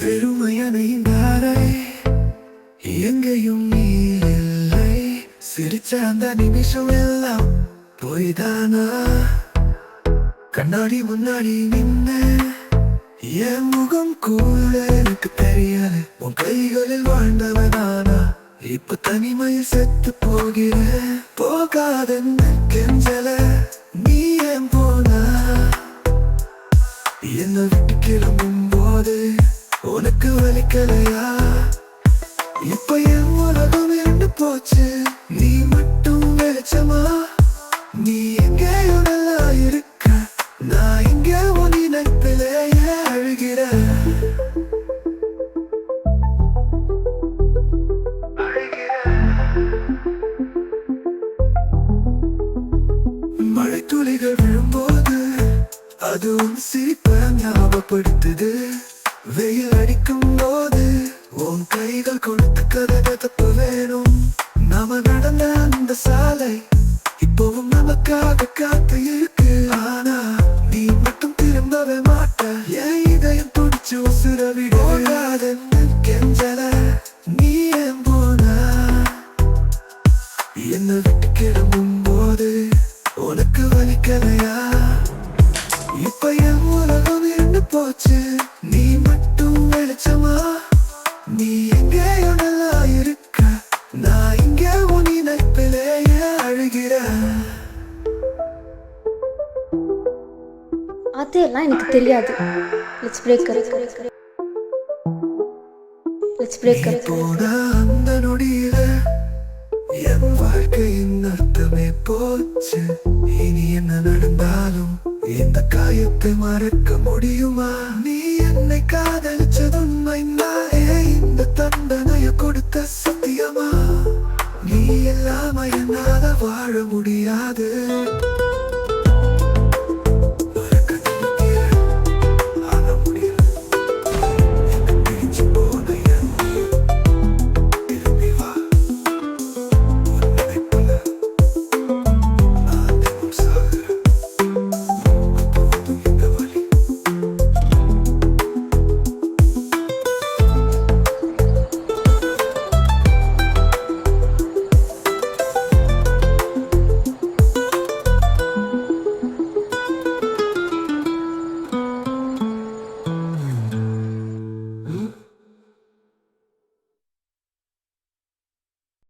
வெறுமையனைந்தாரை எங்கேயும் நீ இல்லை. சிரிச்ச அந்த நிமிஷம் எல்லாம் போய்தானா? கண்ணாடி முன்னாடி நின்ன என் முகம் கூட எனக்கு தெரியாது. உன் கைகளில் வாழ்ந்தவனானா இப்ப தனிமையில் செத்து போகிறேன். போகாதென்ன கெஞ்சல நீ ஏன் போனா? என்னை விட்டு கிளம்பும் போது உனக்கு வலிக்கலையா? இப்ப என் உலகம் இருந்து போச்சு, நீ மட்டும் வெளிச்சமா? நீ எங்கேயோ நல்லா இருக்க, நான் இங்கே உன் நினைப்பிலேயே அழுகிறேன். மழை துளிகள் விழும்போது அதுவும் சிரிப்ப ஞாபகப்படுத்துது. வெயில் அடிக்கும் போது உன் கைகள் கொடுத்த கதை தப்பு வேணும். நாம நடந்த அந்த சாலை இப்போவும் நமக்காக காத்து இருக்கு. ஆனா நீ மட்டும் திரும்பவே மாட்ட, என் இதயம் துடிச்சு உசுரவிட. போகாதென்னு கெஞ்சல நீ ஏன் போனா? என்னை விட்டு கிளம்பும் போது உனக்கு வலிக்கலையா? இப்ப என் உலகம் இருந்து போச்சு, நீ மட்டும் வெளிச்சமா? நீ எங்கேயோ நல்லா இருக்க, நான் இங்கே உன் நினைப்பிலேயே அழுகிறேன். அதெல்லாம் எனக்கு தெரியாது. லெட்ஸ் பிரேக் போன அந்த நொடியில என் வாழ்க்கையின் அர்த்தமே போச்சு. இனி என்ன நடந்தாலும் இந்த காயத்தை மறக்க முடியுமா? நீ என்னை காதலிச்சது உண்மைனாலே இந்த தண்டனையை கொடுத்த சத்தியமா? நீ இல்லாம என்னால வாழ முடியாது.